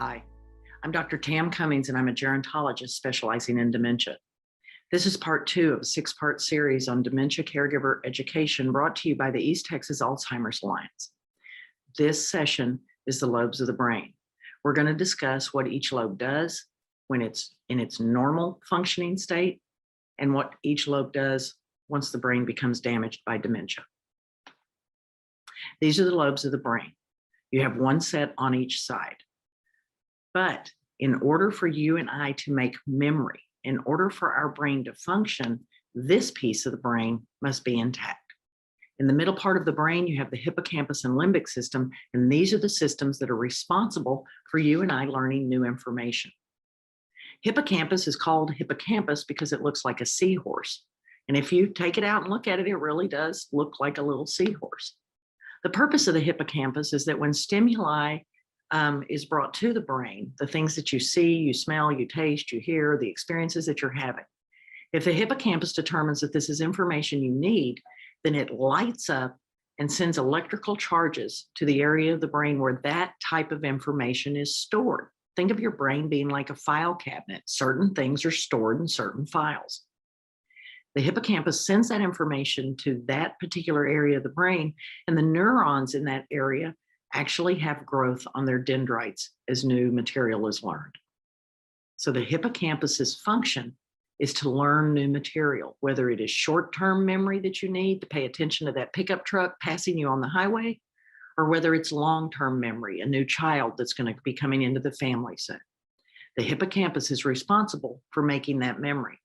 Hi, I'm Dr. Tam Cummings, and I'm a gerontologist specializing in dementia. This is part 2 of a 6-part series on dementia caregiver education brought to you by the East Texas Alzheimer's Alliance. This session is the lobes of the brain. We're going to discuss what each lobe does when it's in its normal functioning state and what each lobe does once the brain becomes damaged by dementia. These are the lobes of the brain. You have one set on each side. But in order for you and I to make memory, in order for our brain to function, this piece of the brain must be intact. In the middle part of the brain, you have the hippocampus and limbic system, and these are the systems that are responsible for you and I learning new information. Hippocampus is called hippocampus because it looks like a seahorse. And if you take it out and look at it, it really does look like a little seahorse. The purpose of the hippocampus is that when stimuli is brought to the brain, the things that you see, you smell, you taste, you hear, the experiences that you're having. If the hippocampus determines that this is information you need, then it lights up and sends electrical charges to the area of the brain where that type of information is stored. Think of your brain being like a file cabinet. Certain things are stored in certain files. The hippocampus sends that information to that particular area of the brain, and the neurons in that area actually have growth on their dendrites as new material is learned. So the hippocampus's function is to learn new material, whether it is short-term memory that you need to pay attention to that pickup truck passing you on the highway, or whether it's long-term memory, a new child that's going to be coming into the family soon. The hippocampus is responsible for making that memory.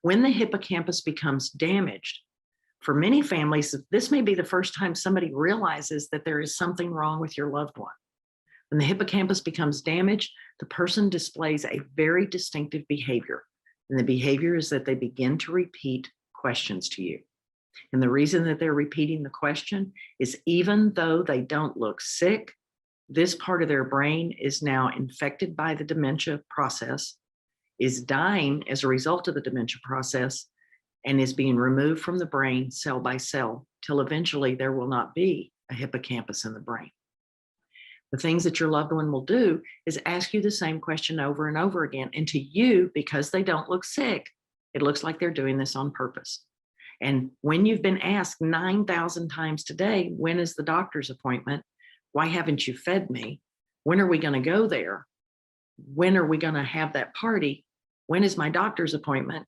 When the hippocampus becomes damaged, for many families, this may be the first time somebody realizes that there is something wrong with your loved one. When the hippocampus becomes damaged, the person displays a very distinctive behavior. And the behavior is that they begin to repeat questions to you. And the reason that they're repeating the question is even though they don't look sick, this part of their brain is now infected by the dementia process, is dying as a result of the dementia process, and is being removed from the brain cell by cell till eventually there will not be a hippocampus in the brain. The things that your loved one will do is ask you the same question over and over again. And to you, because they don't look sick, it looks like they're doing this on purpose. And when you've been asked 9,000 times today, when is the doctor's appointment? Why haven't you fed me? When are we going to go there? When are we going to have that party? When is my doctor's appointment?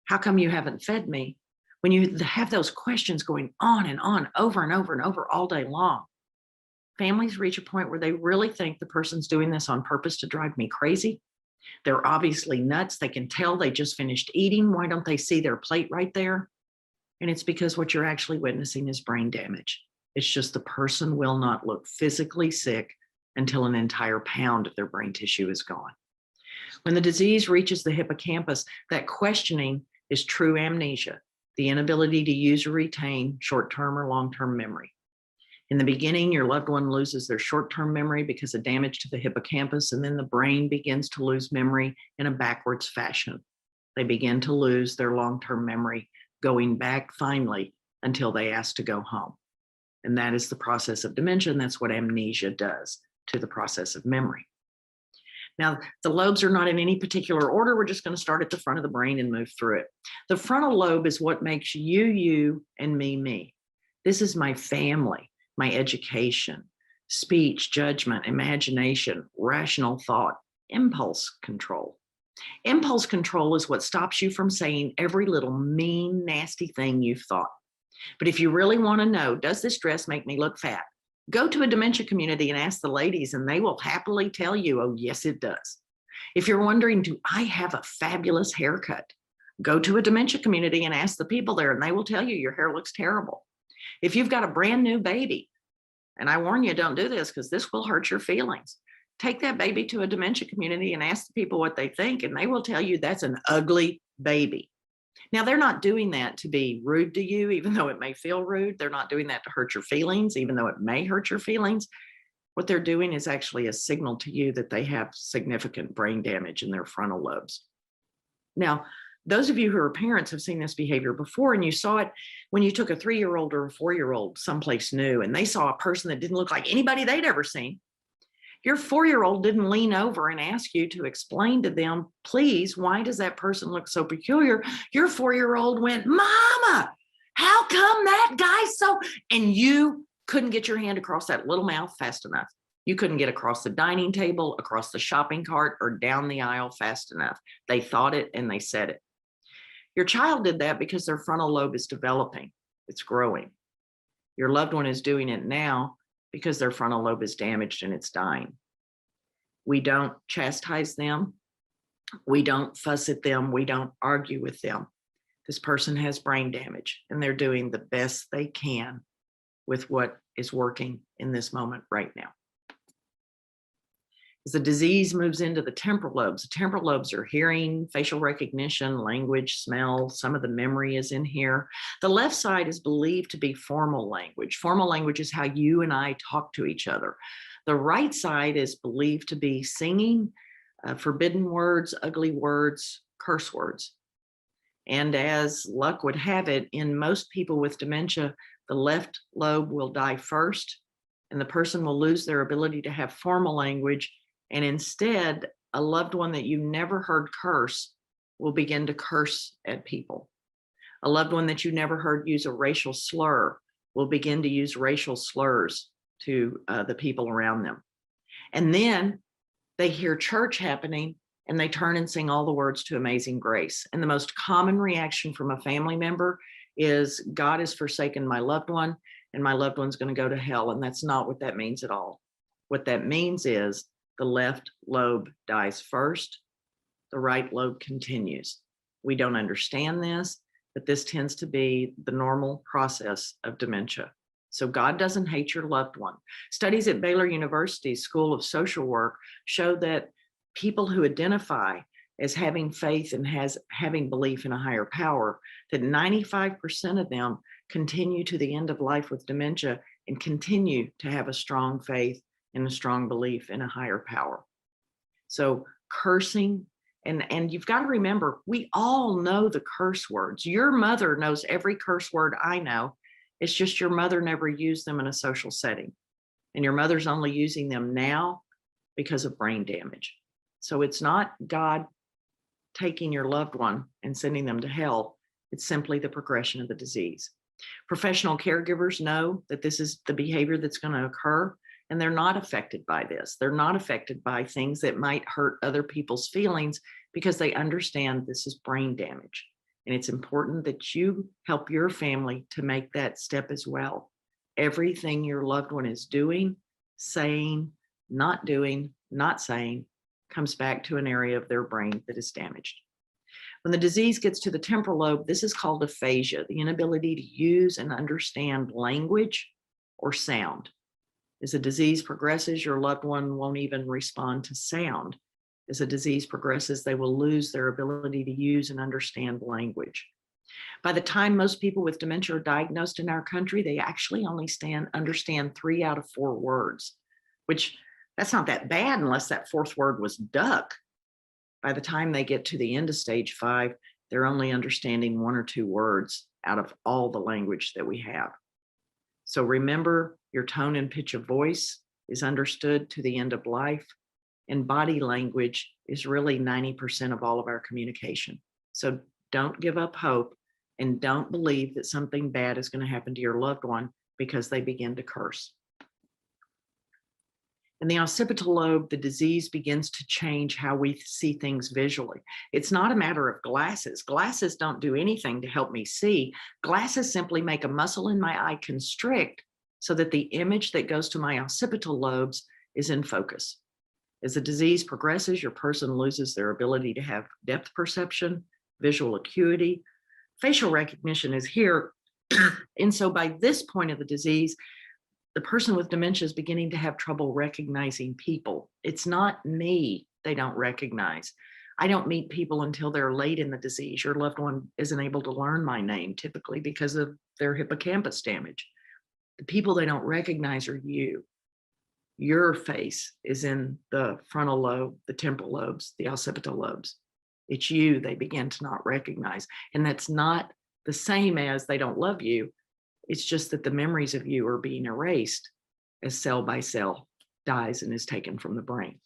How come you haven't fed me? When you have those questions going on and on, over and over and over all day long, families reach a point where they really think the person's doing this on purpose to drive me crazy. They're obviously nuts. They can tell they just finished eating. Why don't they see their plate right there? And it's because what you're actually witnessing is brain damage. It's just the person will not look physically sick until an entire pound of their brain tissue is gone. When the disease reaches the hippocampus, that questioning is true amnesia, the inability to use or retain short-term or long-term memory. In the beginning, your loved one loses their short-term memory because of damage to the hippocampus, and then the brain begins to lose memory in a backwards fashion. They begin to lose their long-term memory, going back finally until they ask to go home. And that is the process of dementia, and that's what amnesia does to the process of memory. Now, the lobes are not in any particular order. We're just going to start at the front of the brain and move through it. The frontal lobe is what makes you, you, and me, me. This is my family, my education, speech, judgment, imagination, rational thought, impulse control. Impulse control is what stops you from saying every little mean, nasty thing you've thought. But if you really want to know, does this dress make me look fat? Go to a dementia community and ask the ladies, and they will happily tell you, oh, yes, it does. If you're wondering, do I have a fabulous haircut? Go to a dementia community and ask the people there, and they will tell you your hair looks terrible. If you've got a brand new baby, and I warn you, don't do this because this will hurt your feelings. Take that baby to a dementia community and ask the people what they think, and they will tell you that's an ugly baby. Now, they're not doing that to be rude to you, even though it may feel rude. They're not doing that to hurt your feelings, even though it may hurt your feelings. What they're doing is actually a signal to you that they have significant brain damage in their frontal lobes. Now, those of you who are parents have seen this behavior before, and you saw it when you took a 3-year-old or a 4-year-old someplace new, and they saw a person that didn't look like anybody they'd ever seen. Your 4-year-old didn't lean over and ask you to explain to them, please, why does that person look so peculiar? Your 4-year-old went, Mama, how come that guy so, and you couldn't get your hand across that little mouth fast enough. You couldn't get across the dining table, across the shopping cart, or down the aisle fast enough. They thought it and they said it. Your child did that because their frontal lobe is developing, it's growing. Your loved one is doing it now because their frontal lobe is damaged and it's dying. We don't chastise them. We don't fuss at them. We don't argue with them. This person has brain damage and they're doing the best they can with what is working in this moment right now. As the disease moves into the temporal lobes are hearing, facial recognition, language, smell, some of the memory is in here. The left side is believed to be formal language. Formal language is how you and I talk to each other. The right side is believed to be singing, forbidden words, ugly words, curse words. And as luck would have it, in most people with dementia, the left lobe will die first, and the person will lose their ability to have formal language. And instead, a loved one that you never heard curse will begin to curse at people. A loved one that you never heard use a racial slur will begin to use racial slurs to the people around them. And then they hear church happening and they turn and sing all the words to Amazing Grace. And the most common reaction from a family member is, God has forsaken my loved one and my loved one's going to go to hell. And that's not what that means at all. What that means is the left lobe dies first, the right lobe continues. We don't understand this, but this tends to be the normal process of dementia. So God doesn't hate your loved one. Studies at Baylor University's School of Social Work show that people who identify as having faith and having belief in a higher power, that 95% of them continue to the end of life with dementia and continue to have a strong faith and a strong belief in a higher power. So cursing, and you've got to remember, we all know the curse words. Your mother knows every curse word I know. It's just your mother never used them in a social setting. And your mother's only using them now because of brain damage. So it's not God taking your loved one and sending them to hell. It's simply the progression of the disease. Professional caregivers know that this is the behavior that's going to occur, and they're not affected by this. They're not affected by things that might hurt other people's feelings because they understand this is brain damage. And it's important that you help your family to make that step as well. Everything your loved one is doing, saying, not doing, not saying, comes back to an area of their brain that is damaged. When the disease gets to the temporal lobe, this is called aphasia, the inability to use and understand language or sound. As the disease progresses, your loved one won't even respond to sound. As the disease progresses, they will lose their ability to use and understand language. By the time most people with dementia are diagnosed in our country, they actually only understand 3 out of 4 words, which that's not that bad unless that 4th word was duck. By the time they get to the end of stage 5, they're only understanding 1 or 2 words out of all the language that we have. So remember, your tone and pitch of voice is understood to the end of life, and body language is really 90% of all of our communication. So don't give up hope and don't believe that something bad is going to happen to your loved one because they begin to curse. In the occipital lobe, the disease begins to change how we see things visually. It's not a matter of glasses. Glasses don't do anything to help me see. Glasses simply make a muscle in my eye constrict so that the image that goes to my occipital lobes is in focus. As the disease progresses, your person loses their ability to have depth perception, visual acuity. Facial recognition is here. And so by this point of the disease, the person with dementia is beginning to have trouble recognizing people. It's not me they don't recognize. I don't meet people until they're late in the disease. Your loved one isn't able to learn my name typically because of their hippocampus damage. The people they don't recognize are you. Your face is in the frontal lobe, the temporal lobes, the occipital lobes. It's you they begin to not recognize. And that's not the same as they don't love you. It's just that the memories of you are being erased as cell by cell dies and is taken from the brain.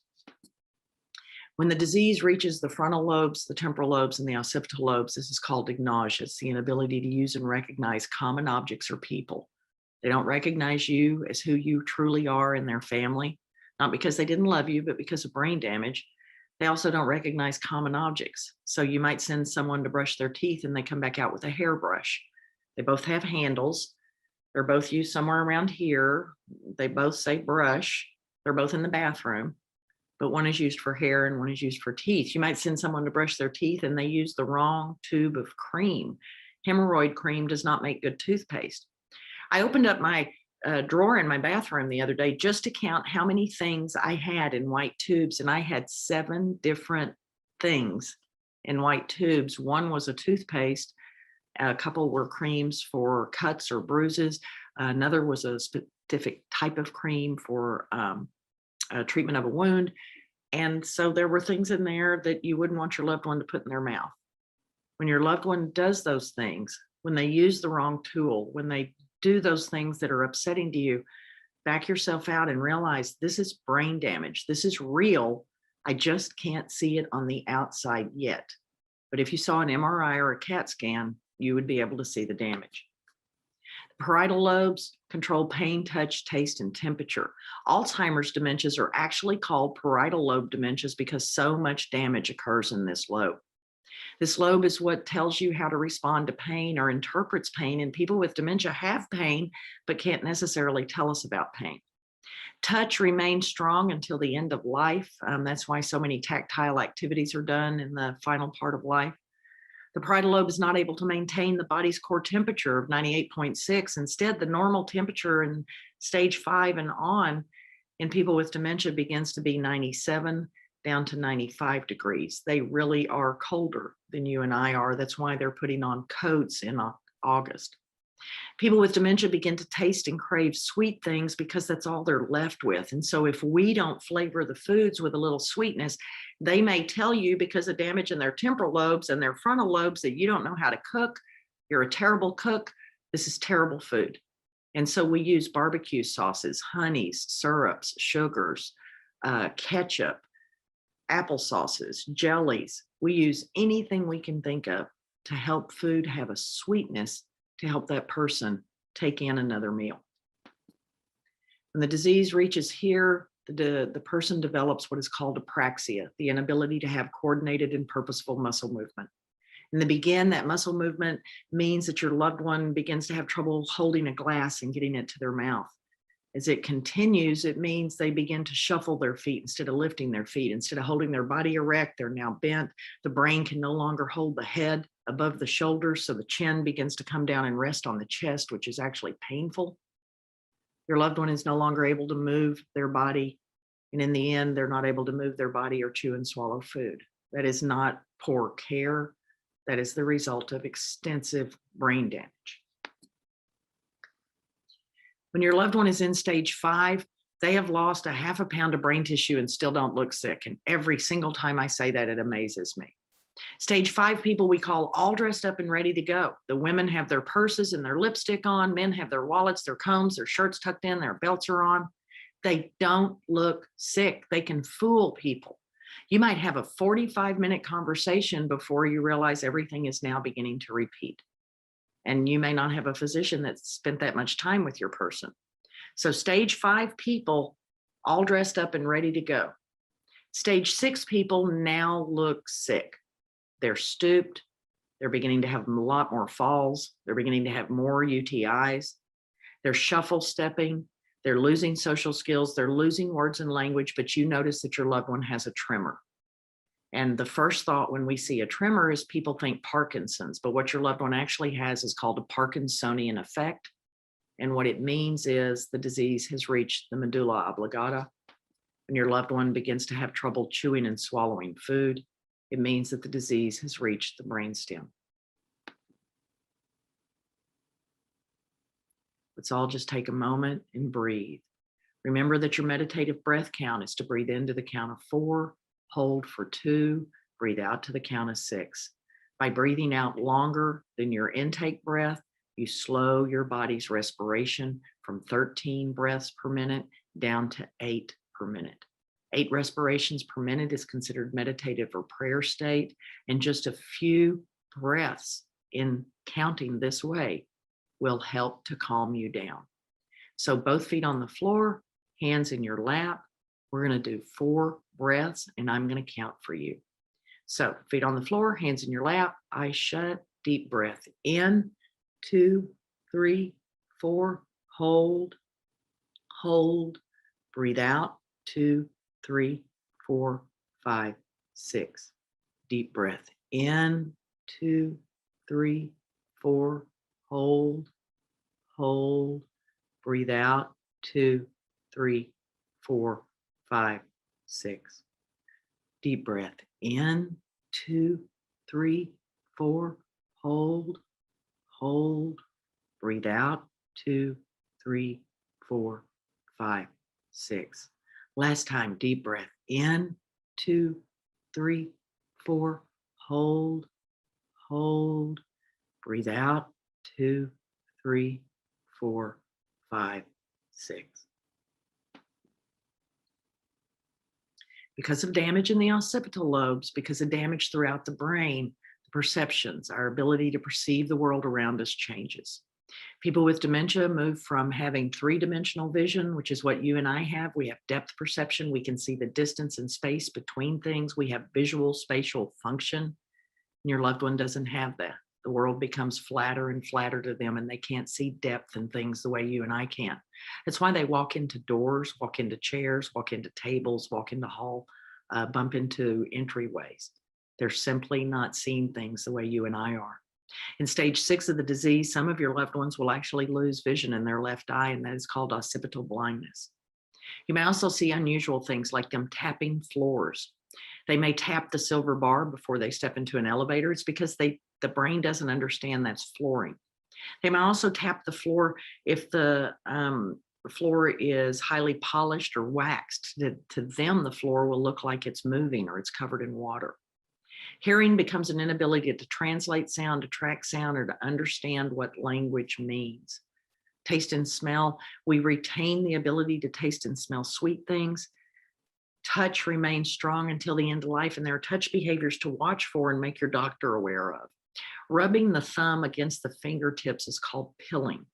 When the disease reaches the frontal lobes, the temporal lobes, and the occipital lobes, this is called agnosia. It's the inability to use and recognize common objects or people. They don't recognize you as who you truly are in their family, not because they didn't love you, but because of brain damage. They also don't recognize common objects. So you might send someone to brush their teeth and they come back out with a hairbrush. They both have handles. They're both used somewhere around here. They both say brush. They're both in the bathroom, but one is used for hair and one is used for teeth. You might send someone to brush their teeth and they use the wrong tube of cream. Hemorrhoid cream does not make good toothpaste. I opened up my drawer in my bathroom the other day just to count how many things I had in white tubes, and I had 7 different things in white tubes. One was a toothpaste, a couple were creams for cuts or bruises, another was a specific type of cream for treatment of a wound. And so there were things in there that you wouldn't want your loved one to put in their mouth. When your loved one does those things, when they use the wrong tool, when they do those things that are upsetting to you, back yourself out and realize this is brain damage. This is real. I just can't see it on the outside yet. But if you saw an MRI or a CAT scan, you would be able to see the damage. The parietal lobes control pain, touch, taste, and temperature. Alzheimer's dementias are actually called parietal lobe dementias because so much damage occurs in this lobe. This lobe is what tells you how to respond to pain or interprets pain, and people with dementia have pain, but can't necessarily tell us about pain. Touch remains strong until the end of life. That's why so many tactile activities are done in the final part of life. The parietal lobe is not able to maintain the body's core temperature of 98.6. Instead, the normal temperature in stage 5 and on in people with dementia begins to be 97 down to 95 degrees. They really are colder than you and I are. That's why they're putting on coats in August. People with dementia begin to taste and crave sweet things because that's all they're left with. And so if we don't flavor the foods with a little sweetness, they may tell you because of damage in their temporal lobes and their frontal lobes that you don't know how to cook. You're a terrible cook. This is terrible food. And so we use barbecue sauces, honeys, syrups, sugars, ketchup, apple sauces, jellies. We use anything we can think of to help food have a sweetness to help that person take in another meal. When the disease reaches here, the person develops what is called apraxia, the inability to have coordinated and purposeful muscle movement. In the beginning, that muscle movement means that your loved one begins to have trouble holding a glass and getting it to their mouth. As it continues, it means they begin to shuffle their feet instead of lifting their feet. Instead of holding their body erect, they're now bent. The brain can no longer hold the head above the shoulders, so the chin begins to come down and rest on the chest, which is actually painful. Your loved one is no longer able to move their body, and in the end, they're not able to move their body or chew and swallow food. That is not poor care. That is the result of extensive brain damage. When your loved one is in stage 5, they have lost a half a pound of brain tissue and still don't look sick. And every single time I say that, it amazes me. Stage 5 people we call all dressed up and ready to go. The women have their purses and their lipstick on. Men have their wallets, their combs, their shirts tucked in, their belts are on. They don't look sick. They can fool people. You might have a 45-minute conversation before you realize everything is now beginning to repeat. And you may not have a physician that's spent that much time with your person. So stage 5 people, all dressed up and ready to go. Stage 6 people now look sick. They're stooped. They're beginning to have a lot more falls. They're beginning to have more UTIs. They're shuffle stepping. They're losing social skills. They're losing words and language, but you notice that your loved one has a tremor. And the first thought when we see a tremor is people think Parkinson's, but what your loved one actually has is called a Parkinsonian effect. And what it means is the disease has reached the medulla oblongata. When your loved one begins to have trouble chewing and swallowing food, it means that the disease has reached the brainstem. Let's all just take a moment and breathe. Remember that your meditative breath count is to breathe into the count of 4, hold for 2, breathe out to the count of 6. By breathing out longer than your intake breath, you slow your body's respiration from 13 breaths per minute down to 8 per minute. 8 respirations per minute is considered meditative or prayer state, and just a few breaths in counting this way will help to calm you down. So both feet on the floor, hands in your lap. We're going to do 4 breaths, and I'm going to count for you. So feet on the floor, hands in your lap, eyes shut, deep breath in, 2, 3, 4, hold, hold, breathe out, 2, 3, 4, 5, 6. Deep breath in, 2, 3, 4, hold, hold, breathe out, 2, 3, 4, 5, 6. Deep breath in, 2, 3, 4, hold, hold, breathe out, 2, 3, 4, 5, 6. Last time, deep breath in, 2, 3, 4, hold, hold, breathe out, 2, 3, 4, 5, 6. Because of damage in the occipital lobes, because of damage throughout the brain, the perceptions, our ability to perceive the world around us changes. People with dementia move from having 3-dimensional vision, which is what you and I have. We have depth perception. We can see the distance and space between things. We have visual spatial function. And your loved one doesn't have that. The world becomes flatter and flatter to them, and they can't see depth in things the way you and I can. That's why they walk into doors, walk into chairs, walk into tables, walk into hall, bump into entryways. They're simply not seeing things the way you and I are. In stage 6 of the disease, some of your loved ones will actually lose vision in their left eye, and that is called occipital blindness. You may also see unusual things like them tapping floors. They may tap the silver bar before they step into an elevator. It's because the brain doesn't understand that's flooring. They may also tap the floor if the floor is highly polished or waxed. To them, the floor will look like it's moving or it's covered in water. Hearing becomes an inability to translate sound, to track sound, or to understand what language means. Taste and smell, we retain the ability to taste and smell sweet things. Touch remains strong until the end of life, and there are touch behaviors to watch for and make your doctor aware of. Rubbing the thumb against the fingertips is called pilling.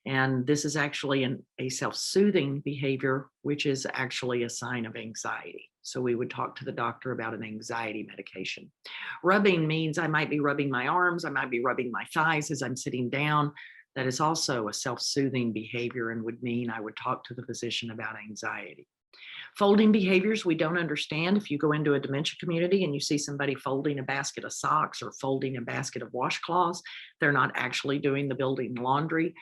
And this is actually a self-soothing behavior, which is actually a sign of anxiety. So we would talk to the doctor about an anxiety medication. Rubbing means I might be rubbing my arms, I might be rubbing my thighs as I'm sitting down. That is also a self-soothing behavior and would mean I would talk to the physician about anxiety. Folding behaviors we don't understand. If you go into a dementia community and you see somebody folding a basket of socks or folding a basket of washcloths, they're not actually doing the building laundry.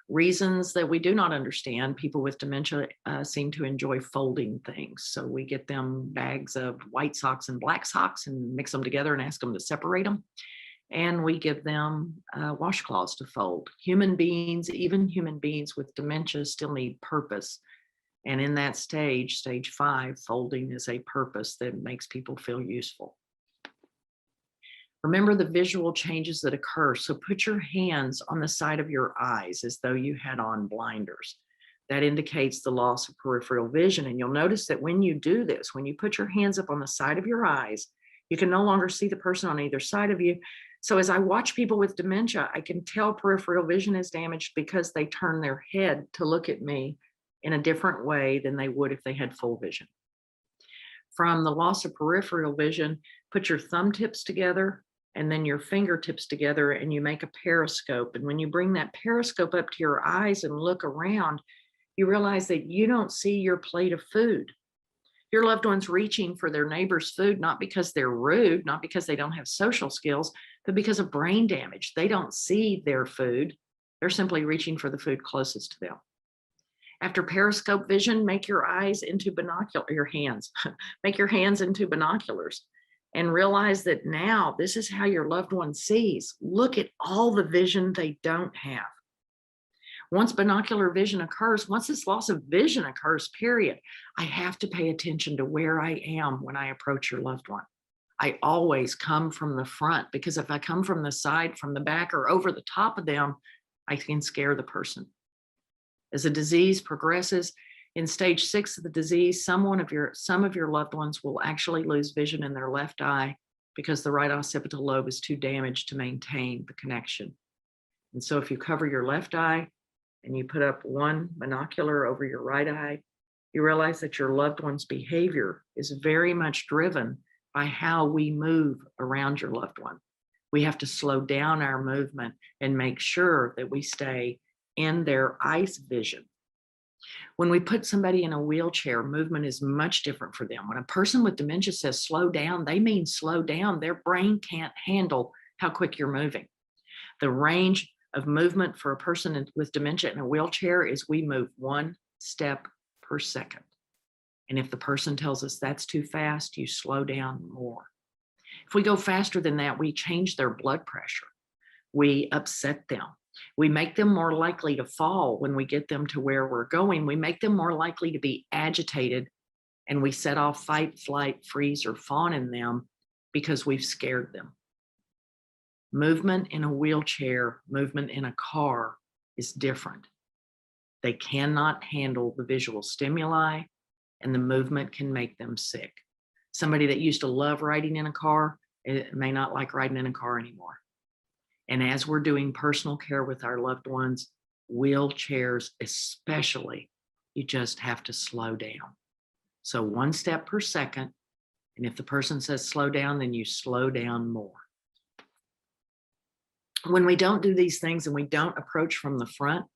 Reasons that we do not understand. People with dementia seem to enjoy folding things. So we get them bags of white socks and black socks and mix them together and ask them to separate them. And we give them washcloths to fold. Human beings, even human beings with dementia, still need purpose. And in that stage 5, folding is a purpose that makes people feel useful. Remember the visual changes that occur. So put your hands on the side of your eyes as though you had on blinders. That indicates the loss of peripheral vision. And you'll notice that when you do this, when you put your hands up on the side of your eyes, you can no longer see the person on either side of you. So as I watch people with dementia, I can tell peripheral vision is damaged because they turn their head to look at me in a different way than they would if they had full vision. From the loss of peripheral vision, put your thumb tips together and then your fingertips together and you make a periscope. And when you bring that periscope up to your eyes and look around, you realize that you don't see your plate of food. Your loved one's reaching for their neighbor's food, not because they're rude, not because they don't have social skills, but because of brain damage. They don't see their food. They're simply reaching for the food closest to them. After periscope vision, make your eyes into your hands, make your hands into binoculars and realize that now this is how your loved one sees. Look at all the vision they don't have. Once binocular vision occurs, once this loss of vision occurs, period, I have to pay attention to where I am when I approach your loved one. I always come from the front because if I come from the side, from the back, or over the top of them, I can scare the person. As the disease progresses, In stage 6 of the disease, some of your loved ones will actually lose vision in their left eye because the right occipital lobe is too damaged to maintain the connection. And so if you cover your left eye and you put up one monocular over your right eye, you realize that your loved one's behavior is very much driven by how we move around your loved one. We have to slow down our movement and make sure that we stay in their eyes vision. When we put somebody in a wheelchair, movement is much different for them. When a person with dementia says slow down, they mean slow down. Their brain can't handle how quick you're moving. The range of movement for a person with dementia in a wheelchair is we move 1 step per second. And if the person tells us that's too fast, you slow down more. If we go faster than that, we change their blood pressure. We upset them. We make them more likely to fall when we get them to where we're going. We make them more likely to be agitated, and we set off fight, flight, freeze, or fawn in them because we've scared them. Movement in a wheelchair, movement in a car is different. They cannot handle the visual stimuli, and the movement can make them sick. Somebody that used to love riding in a car, it may not like riding in a car anymore. And as we're doing personal care with our loved ones, wheelchairs especially, you just have to slow down. So 1 step per second. And if the person says slow down, then you slow down more. When we don't do these things and we don't approach from the front,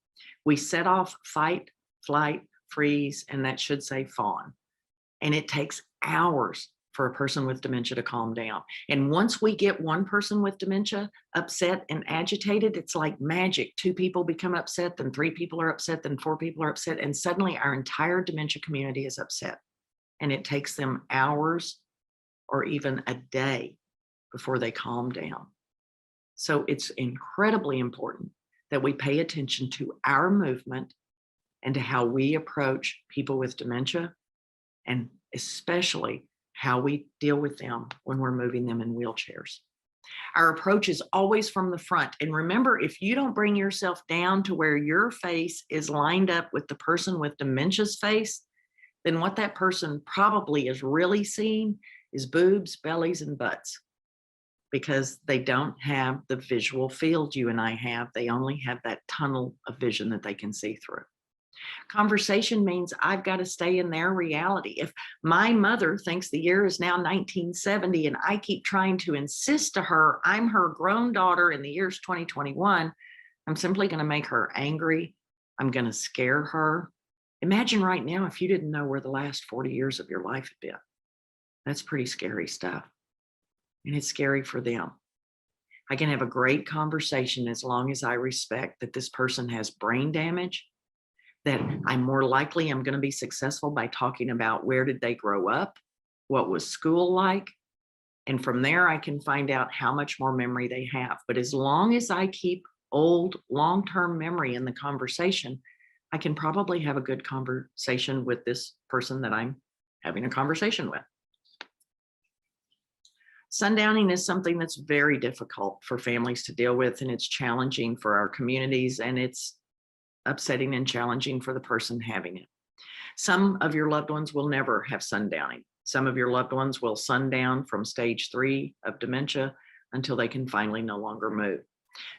we set off fight, flight, freeze, and that should say fawn. And it takes hours for a person with dementia to calm down. And once we get one person with dementia upset and agitated, it's like magic. 2 people become upset, then 3 people are upset, then 4 people are upset, and suddenly our entire dementia community is upset. And it takes them hours or even a day before they calm down. So it's incredibly important that we pay attention to our movement and to how we approach people with dementia, and especially how we deal with them when we're moving them in wheelchairs. Our approach is always from the front. And remember, if you don't bring yourself down to where your face is lined up with the person with dementia's face, then what that person probably is really seeing is boobs, bellies, and butts, because they don't have the visual field you and I have. They only have that tunnel of vision that they can see through. Conversation means I've got to stay in their reality. If my mother thinks the year is now 1970 and I keep trying to insist to her I'm her grown daughter and the year's 2021, I'm simply going to make her angry. I'm going to scare her. Imagine right now if you didn't know where the last 40 years of your life had been. That's pretty scary stuff. And it's scary for them. I can have a great conversation as long as I respect that this person has brain damage, that I'm more likely I'm going to be successful by talking about where did they grow up, what was school like, and from there I can find out how much more memory they have. But as long as I keep old long-term memory in the conversation, I can probably have a good conversation with this person that I'm having a conversation with. Sundowning is something that's very difficult for families to deal with, and it's challenging for our communities, and it's upsetting and challenging for the person having it. Some of your loved ones will never have sundowning. Some of your loved ones will sundown from stage 3 of dementia until they can finally no longer move.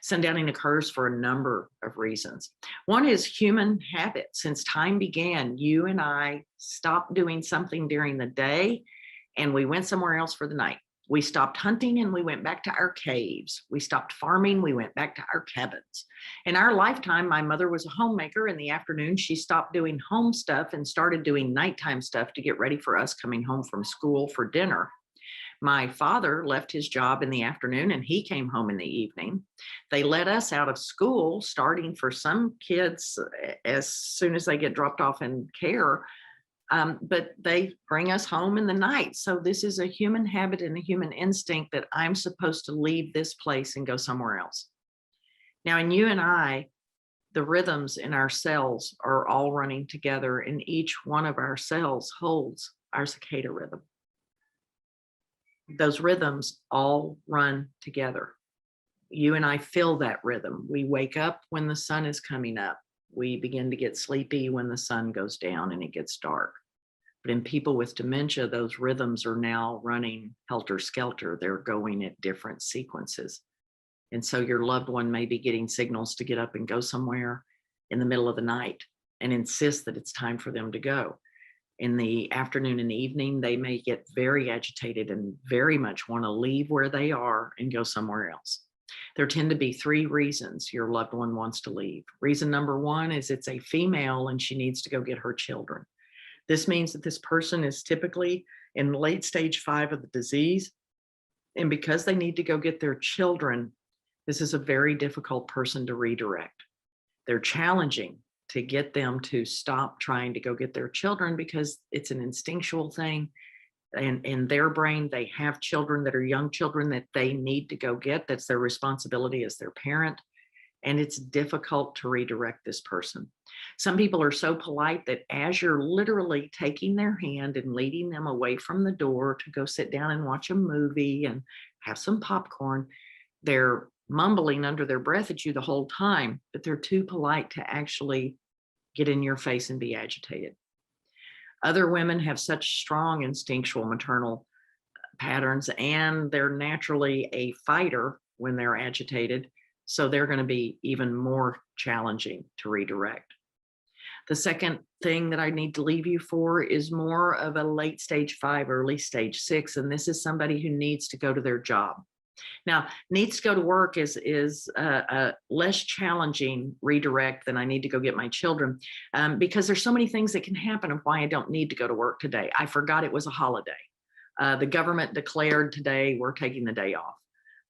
Sundowning occurs for a number of reasons. One is human habit. Since time began, you and I stopped doing something during the day and we went somewhere else for the night. We stopped hunting and we went back to our caves. We stopped farming, we went back to our cabins. In our lifetime, my mother was a homemaker. In the afternoon, she stopped doing home stuff and started doing nighttime stuff to get ready for us coming home from school for dinner. My father left his job in the afternoon and he came home in the evening. They let us out of school, starting for some kids as soon as they get dropped off in care. But they bring us home in the night. So this is a human habit and a human instinct that I'm supposed to leave this place and go somewhere else. Now, in you and I, the rhythms in our cells are all running together, and each one of our cells holds our cicada rhythm. Those rhythms all run together. You and I feel that rhythm. We wake up when the sun is coming up. We begin to get sleepy when the sun goes down and it gets dark. But in people with dementia, those rhythms are now running helter-skelter. They're going at different sequences. And so your loved one may be getting signals to get up and go somewhere in the middle of the night and insist that it's time for them to go. In the afternoon and evening, they may get very agitated and very much want to leave where they are and go somewhere else. There tend to be three reasons your loved one wants to leave. Reason number one is it's a female and she needs to go get her children. This means that this person is typically in late stage 5 of the disease. And because they need to go get their children, this is a very difficult person to redirect. They're challenging to get them to stop trying to go get their children because it's an instinctual thing. And in their brain, they have children that are young children that they need to go get. That's their responsibility as their parent. And it's difficult to redirect this person. Some people are so polite that as you're literally taking their hand and leading them away from the door to go sit down and watch a movie and have some popcorn, they're mumbling under their breath at you the whole time, but they're too polite to actually get in your face and be agitated. Other women have such strong instinctual maternal patterns, and they're naturally a fighter when they're agitated. So they're going to be even more challenging to redirect. The second thing that I need to leave you for is more of a late stage 5, early stage 6. And this is somebody who needs to go to their job. Now, needs to go to work is a less challenging redirect than I need to go get my children, because there's so many things that can happen of why I don't need to go to work today. I forgot it was a holiday. The government declared today we're taking the day off.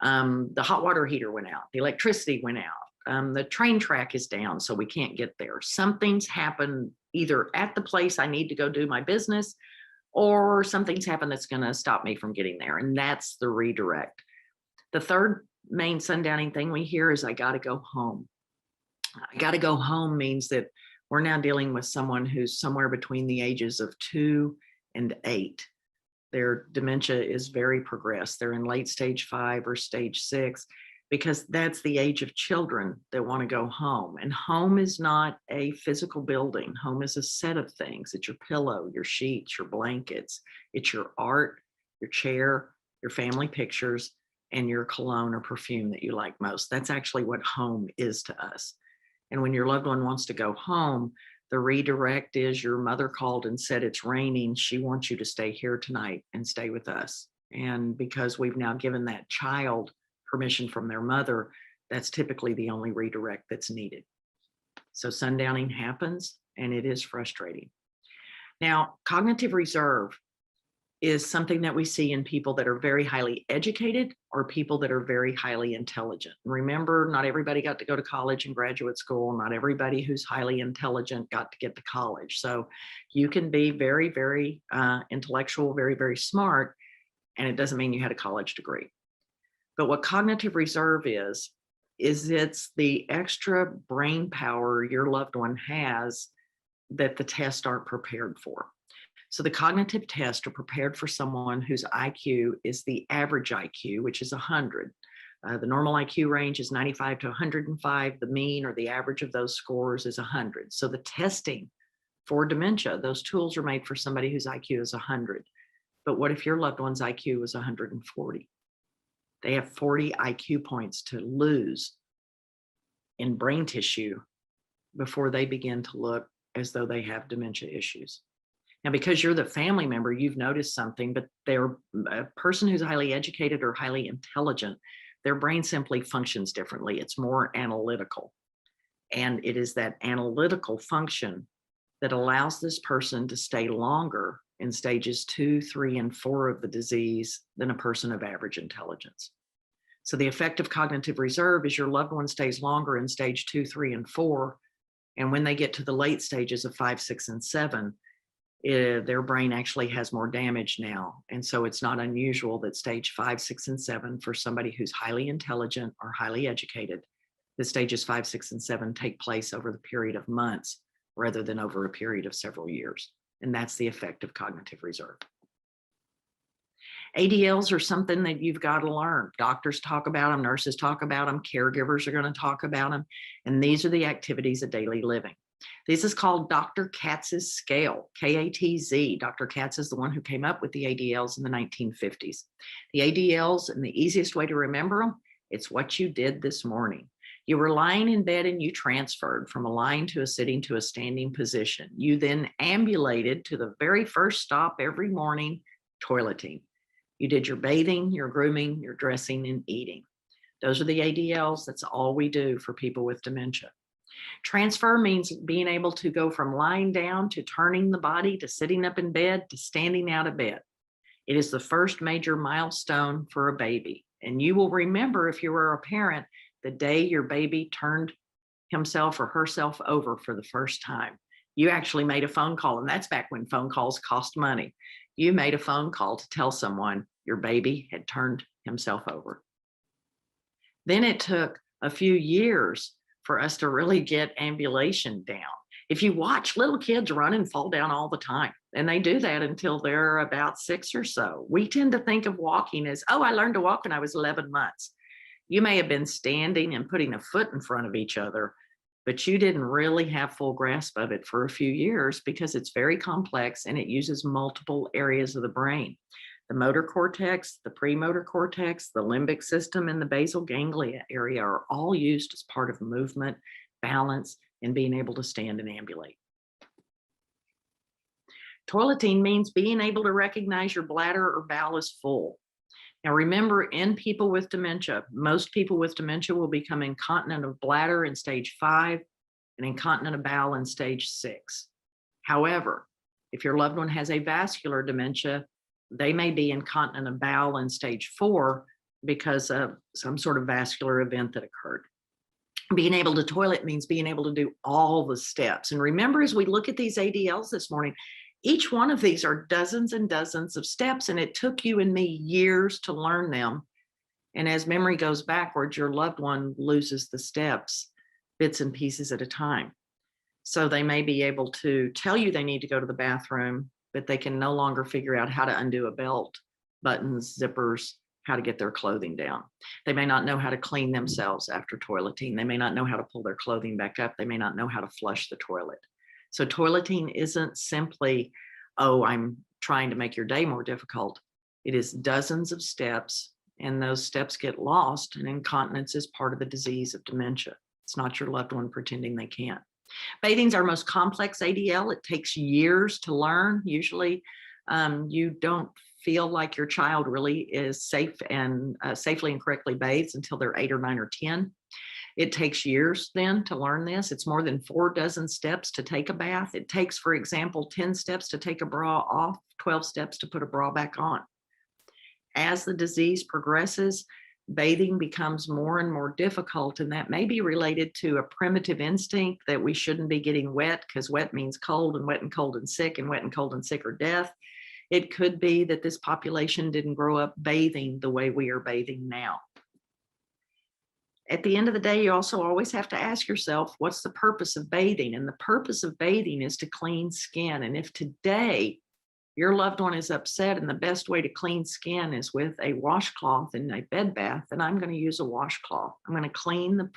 The hot water heater went out. The electricity went out. The train track is down, so we can't get there. Something's happened either at the place I need to go do my business, or something's happened that's going to stop me from getting there. And that's the redirect. The third main sundowning thing we hear is I got to go home. I got to go home means that we're now dealing with someone who's somewhere between the ages of 2 and 8. Their dementia is very progressed. They're in late stage 5 or stage 6, because that's the age of children that want to go home. And home is not a physical building. Home is a set of things. It's your pillow, your sheets, your blankets. It's your art, your chair, your family pictures, and your cologne or perfume that you like most. That's actually what home is to us. And when your loved one wants to go home, the redirect is your mother called and said it's raining. She wants you to stay here tonight and stay with us. And because we've now given that child permission from their mother, that's typically the only redirect that's needed. So sundowning happens, and it is frustrating. Now, cognitive reserve is something that we see in people that are very highly educated or people that are very highly intelligent. Remember, not everybody got to go to college and graduate school. Not everybody who's highly intelligent got to get to college. So you can be very, very intellectual, very, very smart, and it doesn't mean you had a college degree. But what cognitive reserve is it's the extra brain power your loved one has that the tests aren't prepared for. So the cognitive tests are prepared for someone whose IQ is the average IQ, which is 100. The normal IQ range is 95 to 105. The mean or the average of those scores is 100. So the testing for dementia, those tools are made for somebody whose IQ is 100. But what if your loved one's IQ is 140? They have 40 IQ points to lose in brain tissue before they begin to look as though they have dementia issues. Now, because you're the family member, you've noticed something, but they're a person who's highly educated or highly intelligent, their brain simply functions differently. It's more analytical. And it is that analytical function that allows this person to stay longer in stages 2, 3, and 4 of the disease than a person of average intelligence. So the effect of cognitive reserve is your loved one stays longer in stage 2, 3, and 4. And when they get to the late stages of 5, 6, and 7, their brain actually has more damage now. And so it's not unusual that stage 5, 6, and 7 for somebody who's highly intelligent or highly educated, the stages 5, 6, and 7 take place over the period of months rather than over a period of several years. And that's the effect of cognitive reserve. ADLs are something that you've got to learn. Doctors talk about them, nurses talk about them, caregivers are going to talk about them. And these are the activities of daily living. This is called Dr. Katz's scale, K-A-T-Z. Dr. Katz is the one who came up with the ADLs in the 1950s. The ADLs, and the easiest way to remember them, it's what you did this morning. You were lying in bed and you transferred from a lying to a sitting to a standing position. You then ambulated to the very first stop every morning, toileting. You did your bathing, your grooming, your dressing, and eating. Those are the ADLs. That's all we do for people with dementia. Transfer means being able to go from lying down to turning the body to sitting up in bed to standing out of bed. It is the first major milestone for a baby. And you will remember, if you were a parent, the day your baby turned himself or herself over for the first time. You actually made a phone call, and that's back when phone calls cost money. You made a phone call to tell someone your baby had turned himself over. Then it took a few years for us to really get ambulation down. If you watch, little kids run and fall down all the time, and they do that until they're about 6 or so. We tend to think of walking as, oh, I learned to walk when I was 11 months. You may have been standing and putting a foot in front of each other, but you didn't really have full grasp of it for a few years because it's very complex and it uses multiple areas of the brain. The motor cortex, the premotor cortex, the limbic system, and the basal ganglia area are all used as part of movement, balance, and being able to stand and ambulate. Toileting means being able to recognize your bladder or bowel is full. Now remember, in people with dementia, most people with dementia will become incontinent of bladder in stage 5 and incontinent of bowel in stage 6. However, if your loved one has a vascular dementia, they may be incontinent of bowel in stage 4 because of some sort of vascular event that occurred. Being able to toilet means being able to do all the steps. And remember, as we look at these ADLs this morning, each one of these are dozens and dozens of steps, and it took you and me years to learn them. And as memory goes backwards, your loved one loses the steps, bits and pieces at a time. So they may be able to tell you they need to go to the bathroom, but they can no longer figure out how to undo a belt, buttons, zippers, how to get their clothing down. They may not know how to clean themselves after toileting. They may not know how to pull their clothing back up. They may not know how to flush the toilet. So toileting isn't simply, oh, I'm trying to make your day more difficult. It is dozens of steps, and those steps get lost, and incontinence is part of the disease of dementia. It's not your loved one pretending they can't. Bathing's our most complex ADL. It takes years to learn. Usually you don't feel like your child really is safe and safely and correctly bathed until they're 8 or 9 or 10. It takes years then to learn this. It's more than 4 dozen steps to take a bath. It takes, for example, 10 steps to take a bra off, 12 steps to put a bra back on. As the disease progresses, bathing becomes more and more difficult, and that may be related to a primitive instinct that we shouldn't be getting wet because wet means cold, and wet and cold and sick, and wet and cold and sick are death. It could be that this population didn't grow up bathing the way we are bathing now. At the end of the day, you also always have to ask yourself, what's the purpose of bathing? And the purpose of bathing is to clean skin. And if today your loved one is upset and the best way to clean skin is with a washcloth in a bed bath, then I'm going to use a washcloth. I'm going to clean the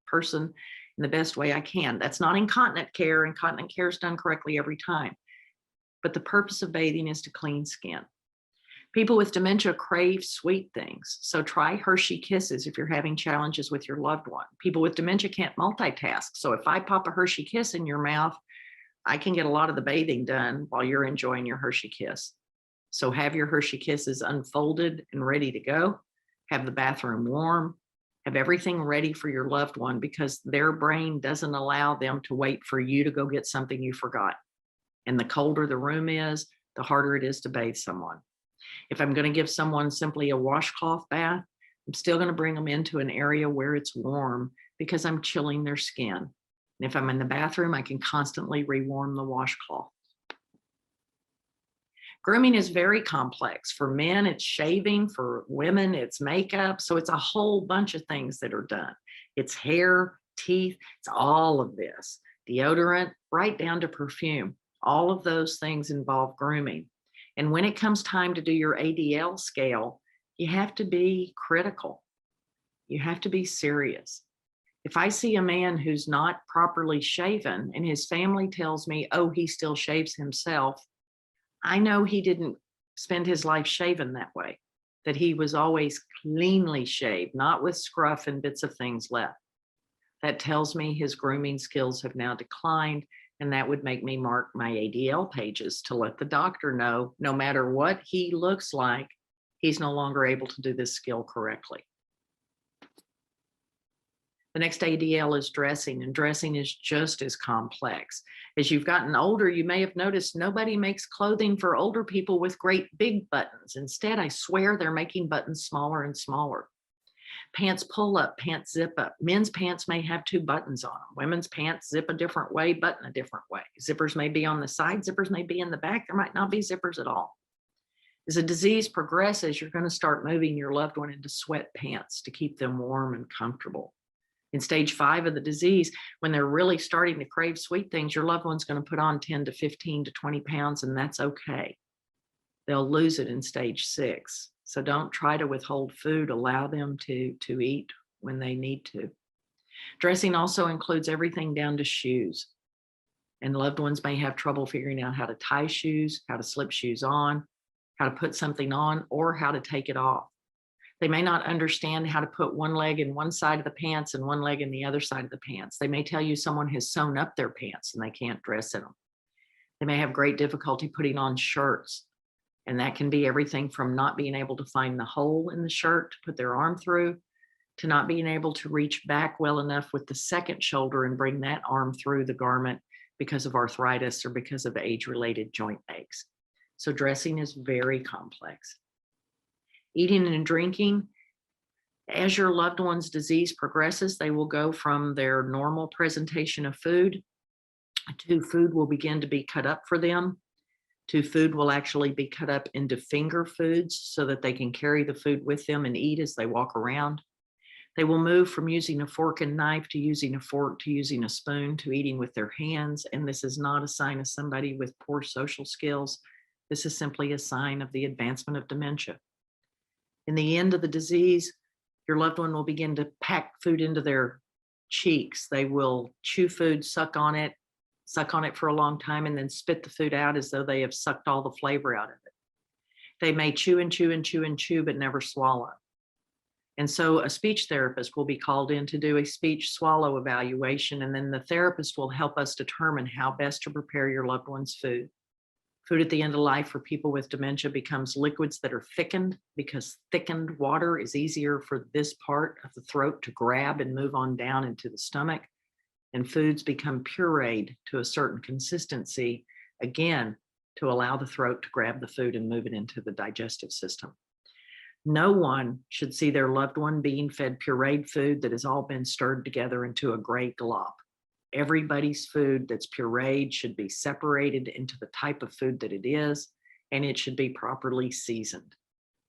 person in the best way I can. That's not incontinent care. Incontinent care is done correctly every time. But the purpose of bathing is to clean skin. People with dementia crave sweet things. So try Hershey Kisses if you're having challenges with your loved one. People with dementia can't multitask. So if I pop a Hershey Kiss in your mouth, I can get a lot of the bathing done while you're enjoying your Hershey Kiss. So have your Hershey Kisses unfolded and ready to go. Have the bathroom warm. Have everything ready for your loved one because their brain doesn't allow them to wait for you to go get something you forgot. And the colder the room is, the harder it is to bathe someone. If I'm going to give someone simply a washcloth bath, I'm still going to bring them into an area where it's warm because I'm chilling their skin. And if I'm in the bathroom, I can constantly rewarm the washcloth. Grooming is very complex. For men, it's shaving. For women, it's makeup. So it's a whole bunch of things that are done. It's hair, teeth, it's all of this. Deodorant, right down to perfume. All of those things involve grooming. And when it comes time to do your ADL scale, you have to be critical. You have to be serious. If I see a man who's not properly shaven and his family tells me, oh, he still shaves himself, I know he didn't spend his life shaven that way, that he was always cleanly shaved, not with scruff and bits of things left. That tells me his grooming skills have now declined, and that would make me mark my ADL pages to let the doctor know, no matter what he looks like, he's no longer able to do this skill correctly. The next ADL is dressing, and dressing is just as complex. As you've gotten older, you may have noticed nobody makes clothing for older people with great big buttons. Instead, I swear they're making buttons smaller and smaller. Pants pull up, pants zip up. Men's pants may have 2 buttons on them. Women's pants zip a different way, button a different way. Zippers may be on the side, zippers may be in the back. There might not be zippers at all. As a disease progresses, you're going to start moving your loved one into sweatpants to keep them warm and comfortable. In stage 5 of the disease, when they're really starting to crave sweet things, your loved one's going to put on 10 to 15 to 20 pounds, and that's okay. They'll lose it in stage 6. So don't try to withhold food. Allow them to eat when they need to. Dressing also includes everything down to shoes. And loved ones may have trouble figuring out how to tie shoes, how to slip shoes on, how to put something on, or how to take it off. They may not understand how to put one leg in one side of the pants and one leg in the other side of the pants. They may tell you someone has sewn up their pants and they can't dress in them. They may have great difficulty putting on shirts. And that can be everything from not being able to find the hole in the shirt to put their arm through, to not being able to reach back well enough with the second shoulder and bring that arm through the garment because of arthritis or because of age-related joint aches. So dressing is very complex. Eating and drinking, as your loved one's disease progresses, they will go from their normal presentation of food to food will begin to be cut up for them, to food will actually be cut up into finger foods so that they can carry the food with them and eat as they walk around. They will move from using a fork and knife to using a fork to using a spoon to eating with their hands. And this is not a sign of somebody with poor social skills. This is simply a sign of the advancement of dementia. In the end of the disease, your loved one will begin to pack food into their cheeks. They will chew food, suck on it for a long time, and then spit the food out as though they have sucked all the flavor out of it. They may chew and chew and chew and chew, but never swallow. And so a speech therapist will be called in to do a speech swallow evaluation, and then the therapist will help us determine how best to prepare your loved one's food. Food at the end of life for people with dementia becomes liquids that are thickened, because thickened water is easier for this part of the throat to grab and move on down into the stomach. And foods become pureed to a certain consistency, again, to allow the throat to grab the food and move it into the digestive system. No one should see their loved one being fed pureed food that has all been stirred together into a gray glop. Everybody's food that's pureed should be separated into the type of food that it is, and it should be properly seasoned.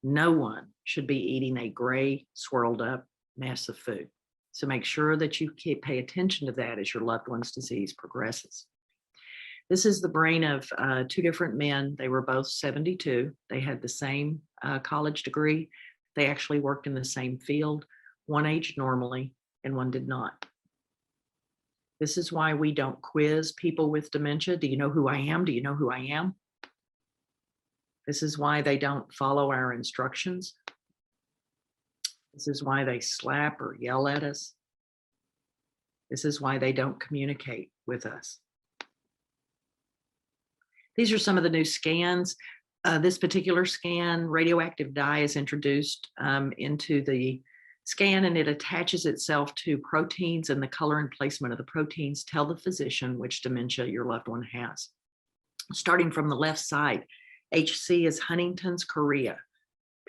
No one should be eating a gray, swirled up mess of food. So make sure that you pay attention to that as your loved one's disease progresses. This is the brain of 2 different men. They were both 72. They had the same college degree. They actually worked in the same field. One aged normally and one did not. This is why we don't quiz people with dementia. Do you know who I am? Do you know who I am? This is why they don't follow our instructions. This is why they slap or yell at us. This is why they don't communicate with us. These are some of the new scans. This particular scan, radioactive dye, is introduced into the scan, and it attaches itself to proteins, and the color and placement of the proteins tell the physician which dementia your loved one has. Starting from the left side, HC is Huntington's chorea.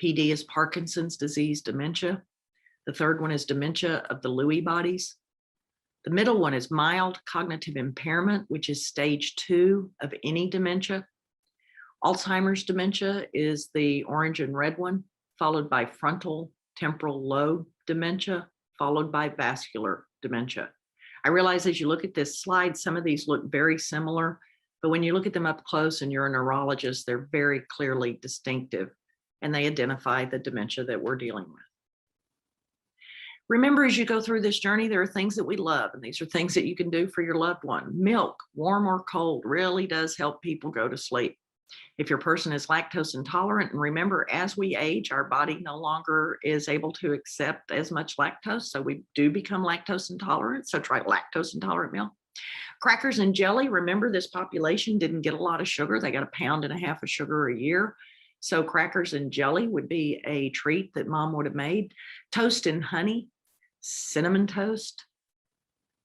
PD is Parkinson's disease dementia. The third one is dementia of the Lewy bodies. The middle one is mild cognitive impairment, which is stage 2 of any dementia. Alzheimer's dementia is the orange and red one, followed by frontal temporal lobe dementia, followed by vascular dementia. I realize as you look at this slide, some of these look very similar. But when you look at them up close and you're a neurologist, they're very clearly distinctive and they identify the dementia that we're dealing with. Remember, as you go through this journey, there are things that we love, and these are things that you can do for your loved one. Milk, warm or cold, really does help people go to sleep. If your person is lactose intolerant, and remember, as we age, our body no longer is able to accept as much lactose, so we do become lactose intolerant. So try lactose intolerant milk. Crackers and jelly, remember, this population didn't get a lot of sugar. They got 1.5 pounds of sugar a year. So crackers and jelly would be a treat that mom would have made. Toast and honey, cinnamon toast,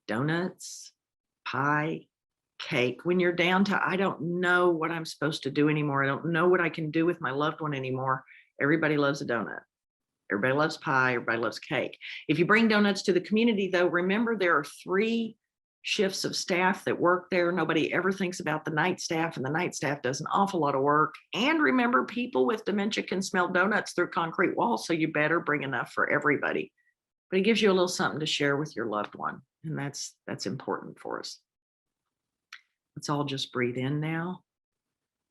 donuts, pie, cake. When you're down to, I don't know what I'm supposed to do anymore. I don't know what I can do with my loved one anymore. Everybody loves a donut. Everybody loves pie. Everybody loves cake. If you bring donuts to the community, though, remember there are 3 shifts of staff that work there. Nobody ever thinks about the night staff, and the night staff does an awful lot of work. And remember, people with dementia can smell donuts through concrete walls, so you better bring enough for everybody. But it gives you a little something to share with your loved one, and that's important for us. Let's all just breathe in now.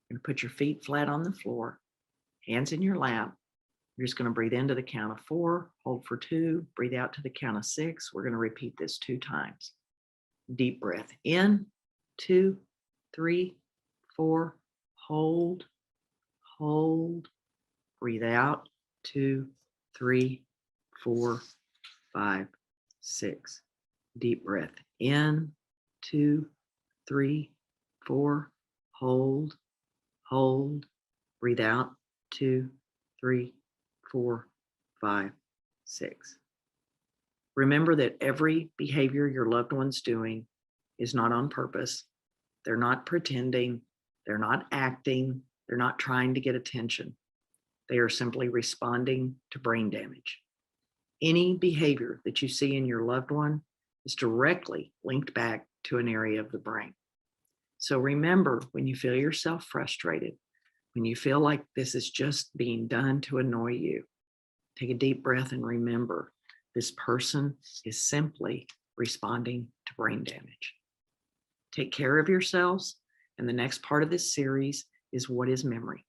You're going to put your feet flat on the floor, hands in your lap. You're just going to breathe into the count of 4, hold for 2, breathe out to the count of 6. We're going to repeat this 2 times. Deep breath in, 2, 3, 4, hold, hold, breathe out, 2, 3, 4, 5, 6. Deep breath in, 2, 3, 4, hold, hold, breathe out, 2, 3, 4, 5, 6. Remember that every behavior your loved one's doing is not on purpose. They're not pretending. They're not acting. They're not trying to get attention. They are simply responding to brain damage. Any behavior that you see in your loved one is directly linked back to an area of the brain. So remember, when you feel yourself frustrated, when you feel like this is just being done to annoy you, take a deep breath and remember, this person is simply responding to brain damage. Take care of yourselves. And the next part of this series is, what is memory?